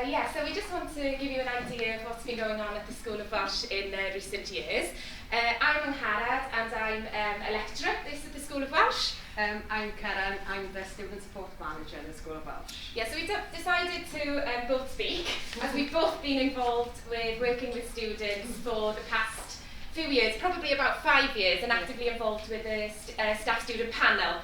So we just want to give you an idea of what's been going on at the School of Welsh in recent years. I'm Angharad and I'm a lecturer at the School of Welsh. I'm Karen, I'm the Student Support Manager at the School of Welsh. Yeah, so we decided to both speak, as we've both been involved with working with students for the past few years, probably about 5 years, and actively involved with the staff-student panel.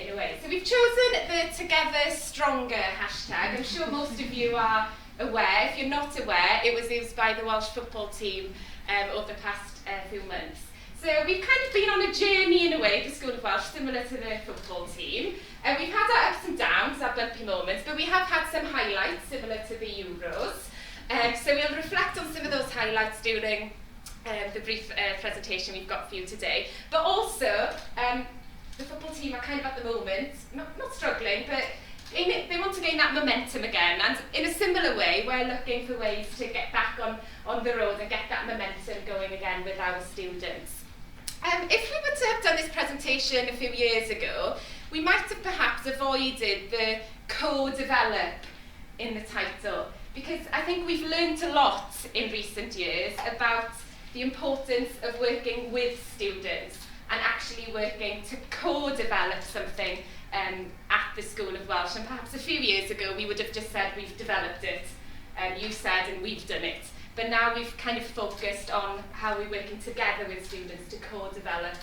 In a way. So we've chosen the Together Stronger hashtag. I'm sure most of you are aware. If you're not aware, it was used by the Welsh football team over the past few months. So we've kind of been on a journey in a way, the School of Welsh, similar to the football team. We've had our ups and downs, our bumpy moments, but we have had some highlights similar to the Euros. So we'll reflect on some of those highlights during the brief presentation we've got for you today. But also, the football team are kind of at the moment, not struggling, but they want to gain that momentum again. And in a similar way, we're looking for ways to get back on the road and get that momentum going again with our students. If we were to have done this presentation a few years ago, we might have perhaps avoided the co-develop in the title, because I think we've learned a lot in recent years about the importance of working with students and actually working to co-develop something at the School of Welsh. And perhaps a few years ago we would have just said we've developed it, you said, and we've done it. But now we've kind of focused on how we're working together with students to co-develop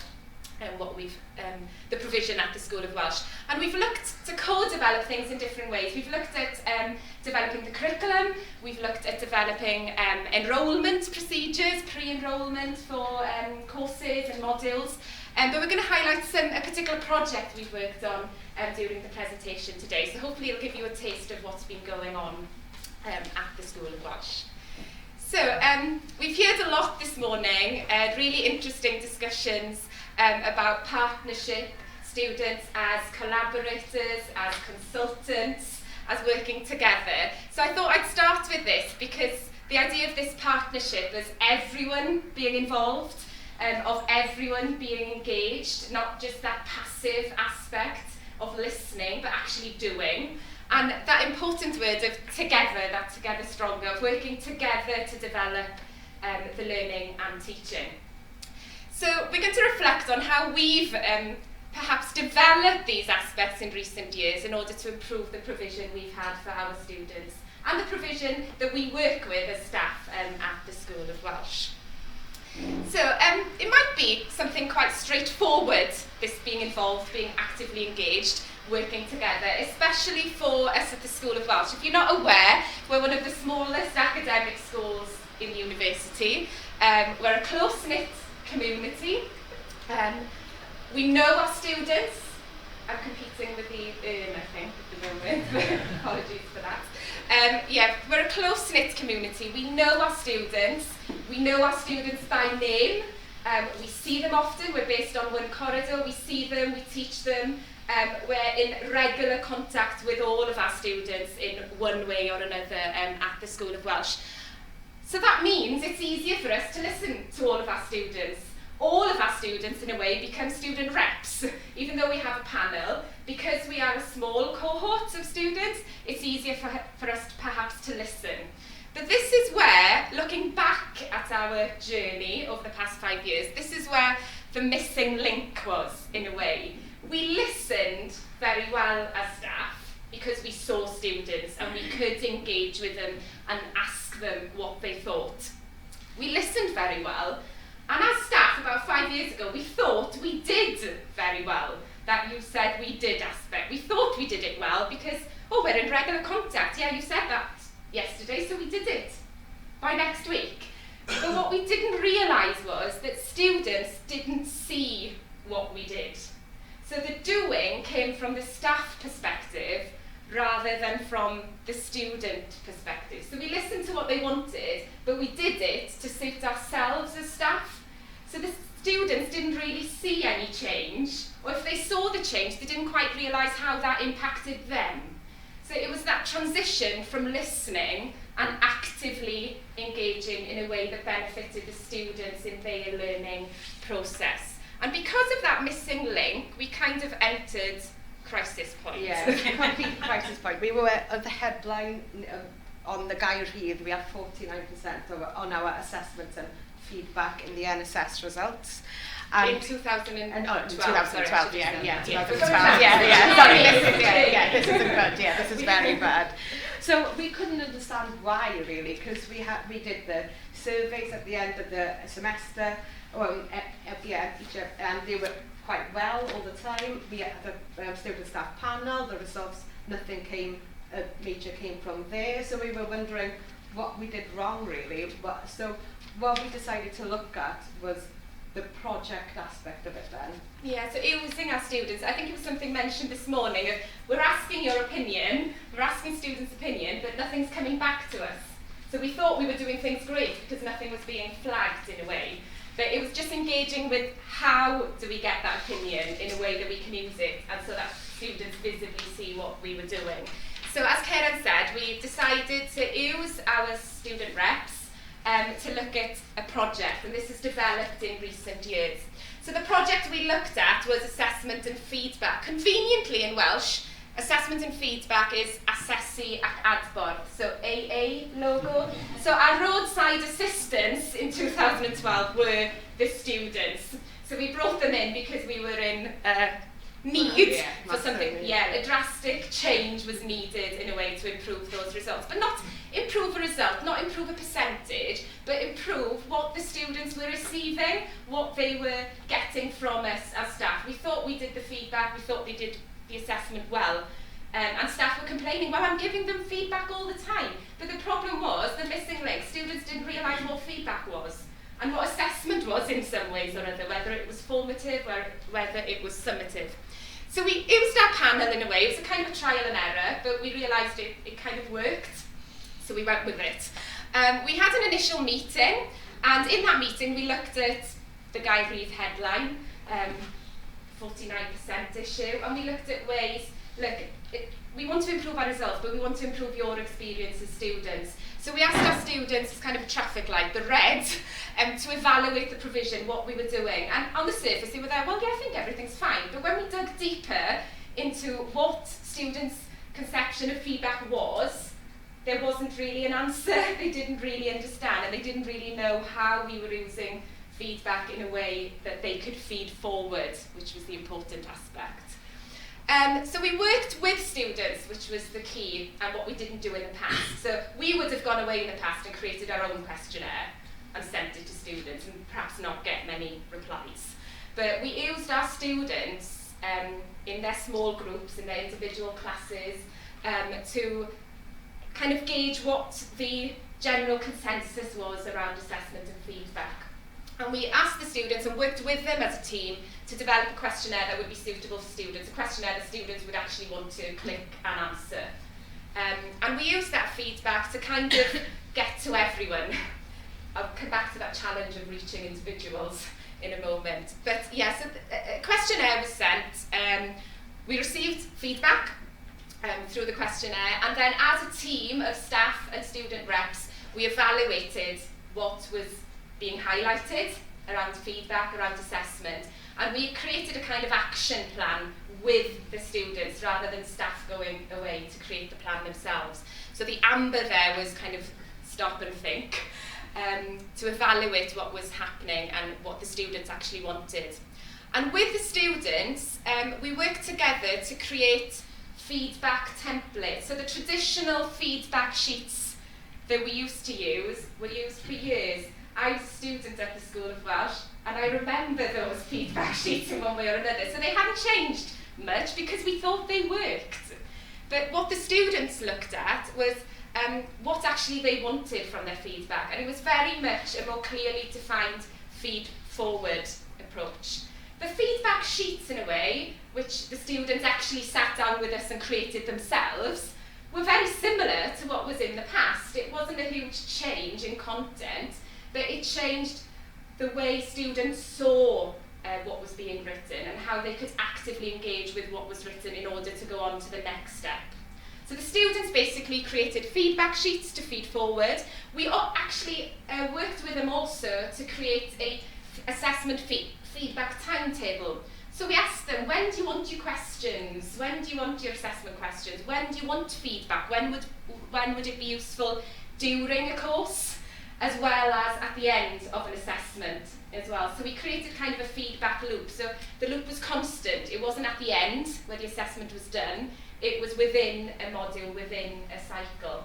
the provision at the School of Welsh. And we've looked to co-develop things in different ways. We've looked at developing the curriculum, we've looked at developing enrolment procedures, pre-enrolment for courses and modules. But we're going to highlight a particular project we've worked on during the presentation today. So hopefully it'll give you a taste of what's been going on at the School of Welsh. So we've heard a lot this morning, really interesting discussions about partnership, students as collaborators, as consultants, as working together. So I thought I'd start with this because the idea of this partnership is everyone being involved, of everyone being engaged, not just that passive aspect of listening, but actually doing. And that important word of together, that together stronger, of working together to develop the learning and teaching. So we're going to reflect on how we've perhaps developed these aspects in recent years in order to improve the provision we've had for our students and the provision that we work with as staff at the School of Welsh. So it might be something quite straightforward, this being involved, being actively engaged, working together, especially for us at the School of Welsh. If you're not aware, we're one of the smallest academic schools in the university. We're a close-knit community. We know our students. I'm competing with the I think, at the moment. Apologies for that. We're a close-knit community. We know our students. We know our students by name. We see them often. We're based on one corridor. We see them, we teach them. We're in regular contact with all of our students in one way or another at the School of Welsh. So that means it's easier for us to listen to all of our students. All of our students, in a way, become student reps, even though we have a panel. Because we are a small cohort of students, it's easier for us perhaps to listen. But this is where, looking back at our journey over the past 5 years, this is where the missing link was, in a way. We listened very well as staff because we saw students and we could engage with them and ask them what they thought. We listened very well, and as staff about 5 years ago, we thought we did very well. That you said we did aspect. We thought we did it well because, we're in regular contact. Yeah, you said that yesterday, so we did it by next week. But what we didn't realise was that students didn't see what we did. So the doing came from the staff perspective rather than from the student perspective. So we listened to what they wanted, but we did it to suit ourselves as staff. So the students didn't really see any change, or if they saw the change, they didn't quite realise how that impacted them. So it was that transition from listening and actively engaging in a way that benefited the students in their learning process. And because of that missing link, we kind of entered crisis point. Yeah, complete crisis point. We were at the headline on the Cau'r, we had 49% on our assessment and feedback in the NSS results. In 2012, 2012, yeah, 2012, this isn't good, this is very bad. So we couldn't understand why, really, because we did the surveys at the end of the semester, and they were quite well all the time. We had a student staff panel, the results, nothing major came from there, so we were wondering what we did wrong, really. So what we decided to look at was the project aspect of it then. Yeah, so using our students, I think it was something mentioned this morning, we're asking your opinion, we're asking students' opinion, but nothing's coming back to us. So we thought we were doing things great because nothing was being flagged in a way. But it was just engaging with how do we get that opinion in a way that we can use it, and so that students visibly see what we were doing. So as Karen said, we decided to use our student reps to look at a project, and this is developed in recent years. So the project we looked at was assessment and feedback. Conveniently in Welsh, assessment and feedback is asesu ac adborth, so AA logo. So our roadside assistants in 2012 were the students. So we brought them in because we were in need for something, a drastic change was needed in a way to improve those results. But not improve a result, not improve a percentage, but improve what the students were receiving, what they were getting from us as staff. We thought we did the feedback, we thought they did the assessment well, and staff were complaining, well, I'm giving them feedback all the time. But the problem was, the missing link, students didn't realise what feedback was, and what assessment was in some ways or other, whether it was formative, or whether it was summative. So we used our panel in a way. It was a kind of trial and error, but we realised it kind of worked, so we went with it. We had an initial meeting, and in that meeting we looked at the Cau'r headline, 49% issue, and we looked at ways, we want to improve our results, but we want to improve your experience as students. So we asked our students, as kind of a traffic light, the red, to evaluate the provision, what we were doing. And on the surface, they were there, well, yeah, I think everything's fine. But when we dug deeper into what students' conception of feedback was, there wasn't really an answer. They didn't really understand, and they didn't really know how we were using feedback in a way that they could feed forward, which was the important aspect. So we worked with students, which was the key, and what we didn't do in the past. So we would have gone away in the past and created our own questionnaire and sent it to students and perhaps not get many replies. But we used our students in their small groups, in their individual classes, to kind of gauge what the general consensus was around assessment and feedback. And we asked the students and worked with them as a team to develop a questionnaire that would be suitable for students, a questionnaire that students would actually want to click and answer. And we used that feedback to kind of get to everyone. I'll come back to that challenge of reaching individuals in a moment. But yeah, so a questionnaire was sent. We received feedback through the questionnaire, and then as a team of staff and student reps, we evaluated what was being highlighted around feedback, around assessment, and we created a kind of action plan with the students rather than staff going away to create the plan themselves. So the amber there was kind of stop and think, to evaluate what was happening and what the students actually wanted. And with the students, we worked together to create feedback templates. So the traditional feedback sheets that we used to use were used for years. I was a student at the School of Welsh, and I remember those feedback sheets in one way or another. So they hadn't changed much because we thought they worked. But what the students looked at was what actually they wanted from their feedback, and it was very much a more clearly defined feed-forward approach. The feedback sheets, in a way, which the students actually sat down with us and created themselves, were very similar to what was in the past. It wasn't a huge change in content, but it changed the way students saw what was being written and how they could actively engage with what was written in order to go on to the next step. So the students basically created feedback sheets to feed forward. We actually worked with them also to create a assessment feedback timetable. So we asked them, when do you want your questions? When do you want your assessment questions? When do you want feedback? When would it be useful during a course, as well as at the end of an assessment as well? So we created kind of a feedback loop. So the loop was constant. It wasn't at the end where the assessment was done. It was within a module, within a cycle.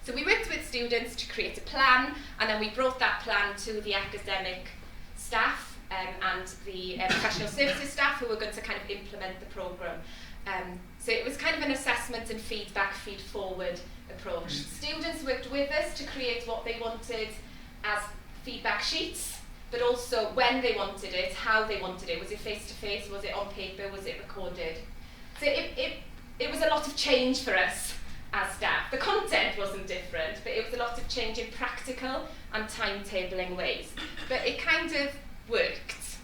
So we worked with students to create a plan, and then we brought that plan to the academic staff and the professional services staff who were going to kind of implement the programme. So it was kind of an assessment and feedback, feed-forward approach. Students worked with us to create what they wanted as feedback sheets, but also when they wanted it, how they wanted it. Was it face-to-face? Was it on paper? Was it recorded? So it was a lot of change for us as staff. The content wasn't different, but it was a lot of change in practical and timetabling ways. But it kind of worked.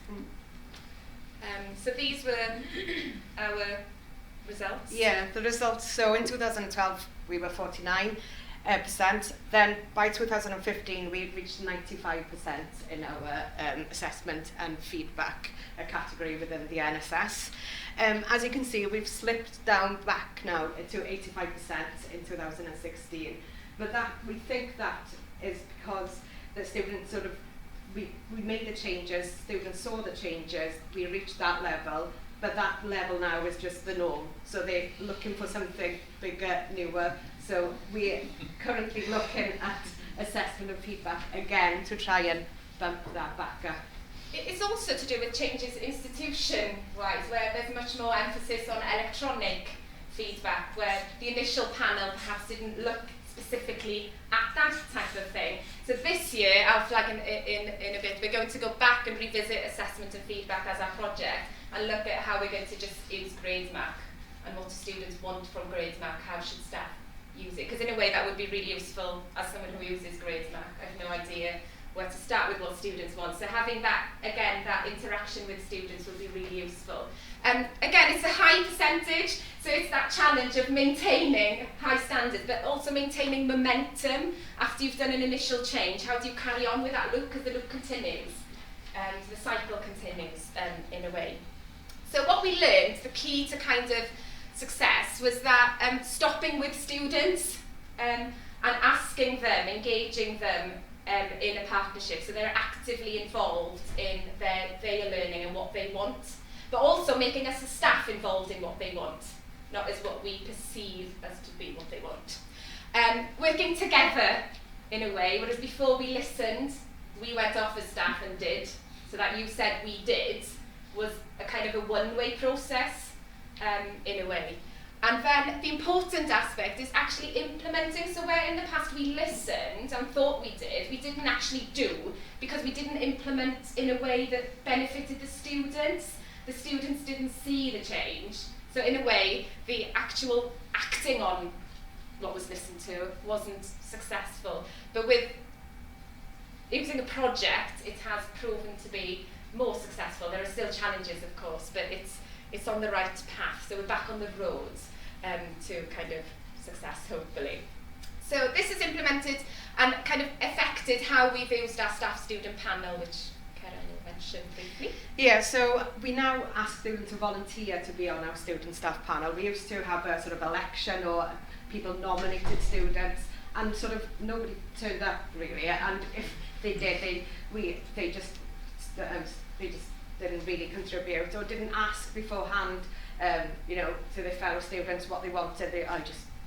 So these were our results. Yeah, the results. So in 2012, we were 49%. Then by 2015, we reached 95% in our assessment and feedback category within the NSS. As you can see, we've slipped down back now to 85% in 2016. But we think that is because the students sort of, we made the changes, students saw the changes, we reached that level, but that level now is just the norm. So they're looking for something bigger, newer. So we're currently looking at assessment and feedback again to try and bump that back up. It's also to do with changes institution-wise, where there's much more emphasis on electronic feedback, where the initial panel perhaps didn't look specifically at that type of thing. So this year, I'll flag in a bit, we're going to go back and revisit assessment and feedback as our project and look at how we're going to just use GradeMark and what do students want from GradeMark, how should staff use it. Because in a way that would be really useful as someone who uses GradeMark. I have no idea where to start with what students want. So having that, again, that interaction with students would be really useful. Again, it's a high percentage, so it's that challenge of maintaining high standards, but also maintaining momentum after you've done an initial change. How do you carry on with that loop? Because the loop continues, the cycle continues in a way. So what we learned, the key to kind of success, was that stopping with students and asking them, engaging them in a partnership, so they're actively involved in their learning and what they want, but also making us as staff involved in what they want, not as what we perceive as to be what they want. Working together in a way, whereas before we listened, we went off as staff and did, so that you said we did was a kind of a one-way process in a way. And then the important aspect is actually implementing. So where in the past we listened and thought we did, we didn't actually do, because we didn't implement in a way that benefited the students. The students didn't see the change. So in a way, the actual acting on what was listened to wasn't successful. But with using a project, it has proven to be more successful. There are still challenges, of course, but it's on the right path. So we're back on the road to kind of success, hopefully. So this is implemented and kind of affected how we've used our staff-student panel, which Karen mentioned briefly. Yeah, so we now ask students to volunteer to be on our student-staff panel. We used to have a sort of election, or people nominated students, and sort of nobody turned up really. And if they did, they just didn't really contribute, or didn't ask beforehand, to their fellow students what they wanted.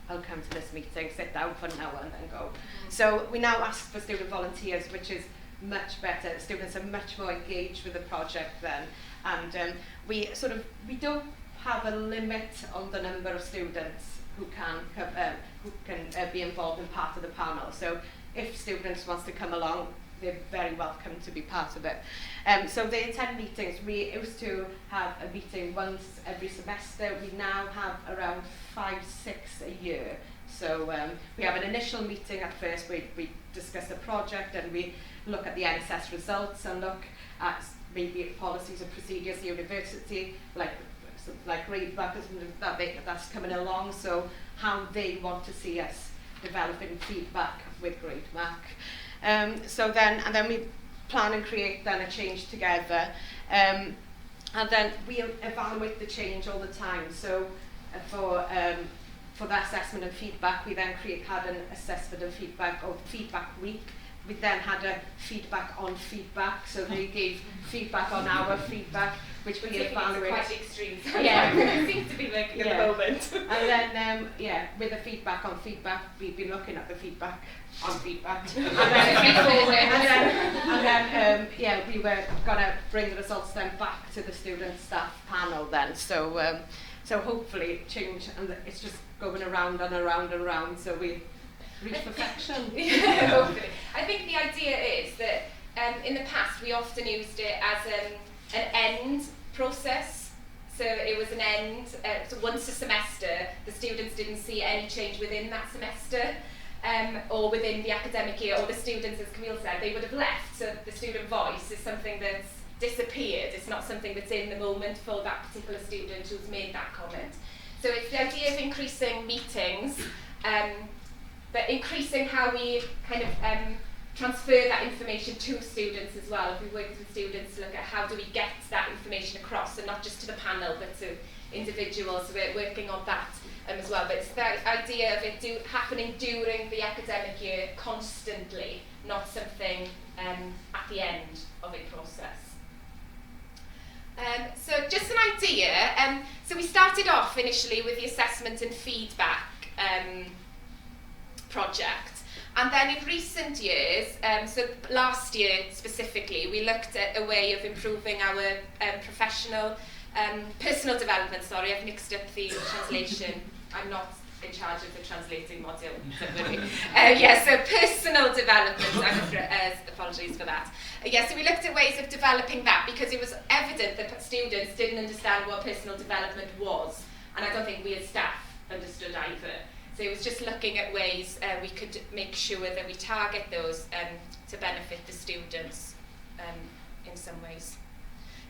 I'll come to this meeting, sit down for an hour and then go. So we now ask for student volunteers, which is much better. Students are much more engaged with the project then, and we don't have a limit on the number of students who can be involved in part of the panel. So if students want to come along, they're very welcome to be part of it. So they attend meetings. We used to have a meeting once every semester. We now have around 5-6 a year. So we have an initial meeting at first. We discuss the project and we look at the NSS results and look at maybe policies and procedures, the university, like GradeMark, that's coming along. So how they want to see us developing feedback with GradeMark. And then we plan and create then a change together. And then we evaluate the change all the time. So for the assessment and feedback, we then had an assessment and feedback, or feedback week. We then had a feedback on feedback, so they gave feedback on our feedback, which we evaluated. Quite extreme. Yeah, it seems to be working at the moment. And then, with the feedback on feedback, we've been looking at the feedback on feedback. and then, we were going to bring the results then back to the student staff panel then. So, so hopefully change, and it's just going around and around and around, so we reach perfection. Yeah, hopefully. I think the idea is that in the past we often used it as an end process. So it was an end, so once a semester, the students didn't see any change within that semester, or within the academic year, or the students, as Camille said, they would have left. So the student voice is something that's disappeared. It's not something that's in the moment for that particular student who's made that comment. So it's the idea of increasing meetings, but increasing how we kind of transfer that information to students as well. If we work with students to look at how do we get that information across, and not just to the panel, but to individuals. So we're working on that as well. But it's the idea of it happening during the academic year constantly, not something at the end of a process. So just an idea. So we started off initially with the assessment and feedback project. And then in recent years, so last year specifically, we looked at a way of improving our personal development. Sorry, I've mixed up the translation. I'm not in charge of the translating module. So personal development, apologies for that. So we looked at ways of developing that, because it was evident that students didn't understand what personal development was. And I don't think we as staff understood either. So it was just looking at ways we could make sure that we target those to benefit the students in some ways.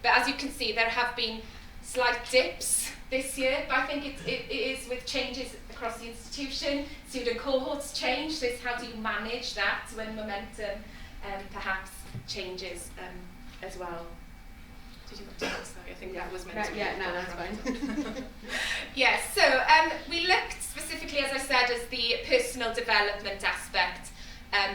But as you can see, there have been slight dips this year, but I think it is with changes across the institution. Student cohorts change, so it's how do you manage that when momentum perhaps changes as well. Did you want to ask that? I think that was meant to be. Yeah, no, that's fine. Yes, so we looked specifically, as I said, as the personal development aspect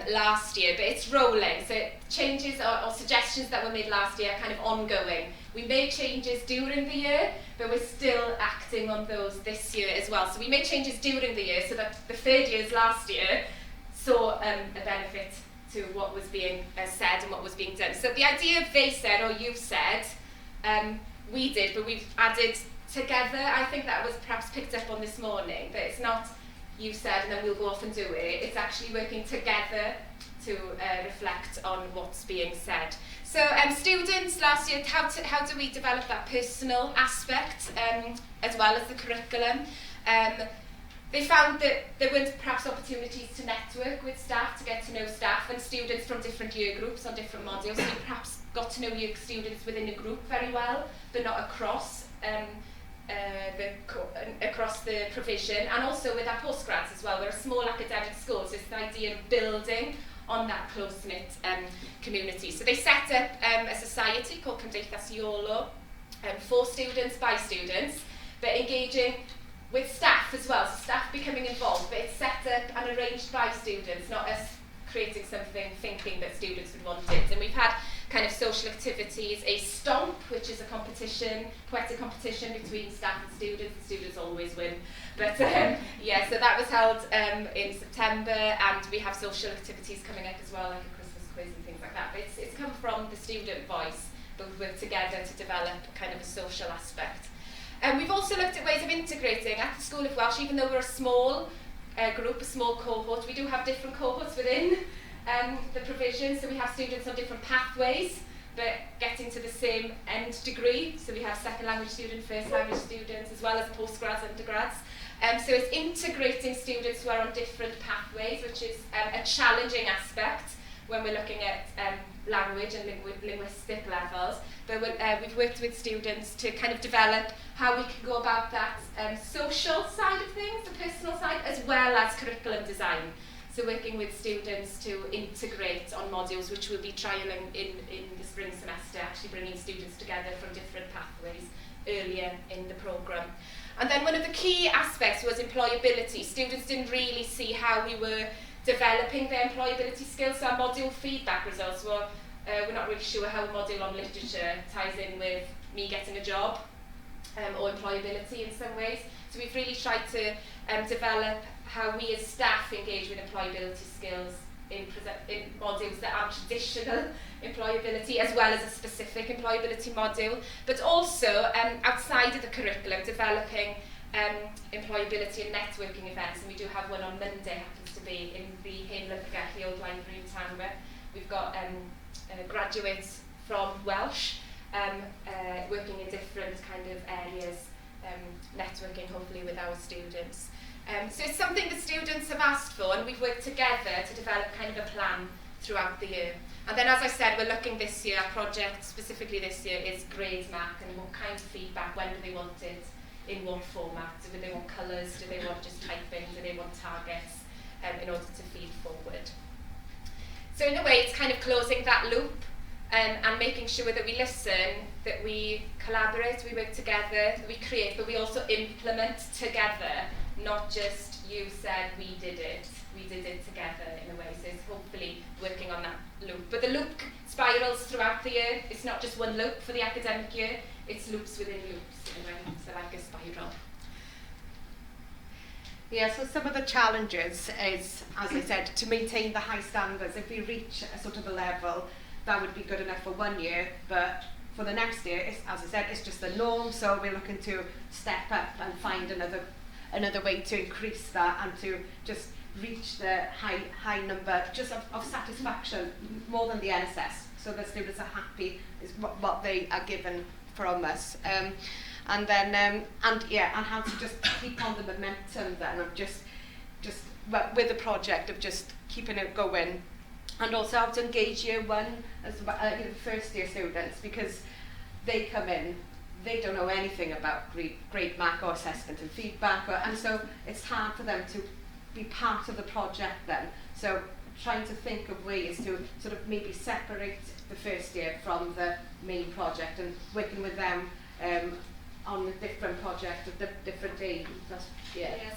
last year, but it's rolling. So changes or suggestions that were made last year are kind of ongoing. We made changes during the year, but we're still acting on those this year as well. So we made changes during the year so that the third years last year saw a benefit to what was being said and what was being done. So the idea of they said or you said, we did, but we've added together. I think that was perhaps picked up on this morning, that it's not you said and then we'll go off and do it. It's actually working together to reflect on what's being said. So students last year, how do we develop that personal aspect as well as the curriculum? They found that there weren't perhaps opportunities to network with staff, to get to know staff and students from different year groups on different modules. So you perhaps got to know your students within a group very well, but not across across the provision, and also with our postgrads as well. We're a small academic school, so it's the idea of building on that close-knit community. So they set up a society called Cymdeithas for students, by students, but engaging with staff as well, so staff becoming involved, but it's set up and arranged by students, not us creating something thinking that students would want it. And we've had kind of social activities, a stomp, which is a competition, poetic competition between staff and students always win. But so that was held in September, and we have social activities coming up as well, like a Christmas quiz and things like that. But it's come from the student voice, but we've worked together to develop kind of a social aspect. And we've also looked at ways of integrating at the School of Welsh, even though we're a small group, a small cohort, we do have different cohorts within the provision. So we have students on different pathways, but getting to the same end degree. So we have second language students, first language students, as well as postgrads, undergrads. So it's integrating students who are on different pathways, which is a challenging aspect when we're looking at language and linguistic levels. But we've worked with students to kind of develop how we can go about that social side of things, the personal side, as well as curriculum design. So working with students to integrate on modules, which we'll be trialling in the spring semester, actually bringing students together from different pathways earlier in the programme. And then one of the key aspects was employability. Students didn't really see how we were developing their employability skills. So our module feedback results were, we're not really sure how a module on literature ties in with me getting a job or employability in some ways. So we've really tried to develop how we as staff engage with employability skills in modules that are traditional employability as well as a specific employability module, but also outside of the curriculum, developing employability and networking events. And we do have one on Monday, happens to be in the Heriau, the old library in Tanwer. We've got graduates from Welsh working in different kind of areas, networking hopefully with our students. So it's something the students have asked for, and we've worked together to develop kind of a plan throughout the year. And then, as I said, we're looking this year, our project specifically this year is grades mark, and what kind of feedback, when do they want it, in what format, do they want colours, do they want just typing, do they want targets, in order to feed forward. So in a way, it's kind of closing that loop and making sure that we listen, that we collaborate, we work together, that we create, but we also implement together, not just you said we did it together in a way. So it's hopefully working on that loop. But the loop spirals throughout the year. It's not just one loop for the academic year, it's loops within loops in a way, so like a spiral. Yeah, so some of the challenges is, as I said, to maintain the high standards. If we reach a sort of a level, that would be good enough for 1 year, but for the next year, as I said, it's just the norm, so we're looking to step up and find another way to increase that and to just reach the high number just of satisfaction more than the NSS, so the students are happy is what they are given from us. And then and how to just keep on the momentum then of just with the project of just keeping it going, and also how to engage year one as well, first year students, because they come in, they don't know anything about grade mark or assessment and feedback, and so it's hard for them to be part of the project then. So trying to think of ways to sort of maybe separate the first year from the main project and working with them on a different project of different days.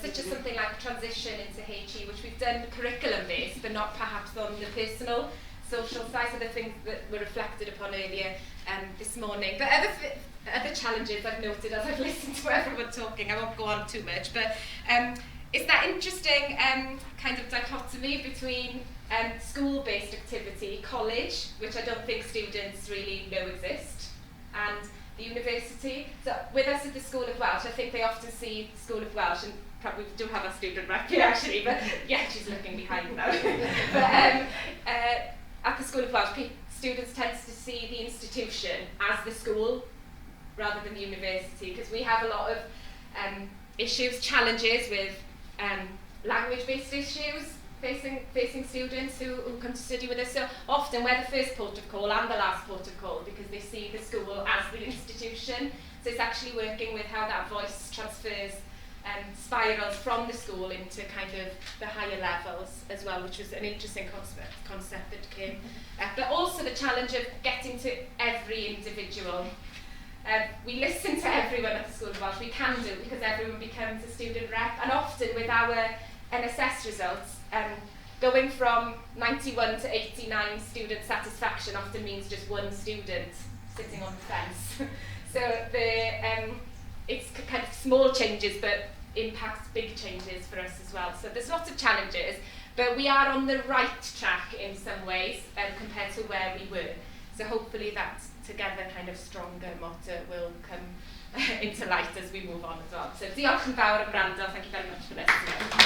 Such as something like transition into HE, which we've done curriculum based, but not perhaps on the personal, social side of the things that were reflected upon earlier this morning. But other challenges I've noted as I've listened to everyone talking, I won't go on too much, but it's that interesting kind of dichotomy between school-based activity, college, which I don't think students really know exist, and the university. So with us at the School of Welsh, I think they often see the School of Welsh, and probably we do have a student rep here actually, but yeah, she's looking behind now. But at the School of Welsh, students tend to see the institution as the school rather than the university, because we have a lot of issues, challenges with language-based issues facing students who come to study with us. So often we're the first port of call and the last port of call, because they see the school as the institution. So it's actually working with how that voice transfers spirals from the school into kind of the higher levels as well, which was an interesting concept that came. But also the challenge of getting to every individual. We listen to everyone at the School of Welsh. We can do, because everyone becomes a student rep, and often with our NSS results, going from 91 to 89 student satisfaction often means just one student sitting on the fence. So it's kind of small changes, but impacts big changes for us as well. So there's lots of challenges, but we are on the right track in some ways compared to where we were. So hopefully that together kind of stronger motto will come into light as we move on as well. So diolch yn fawr am wrando, thank you very much for listening.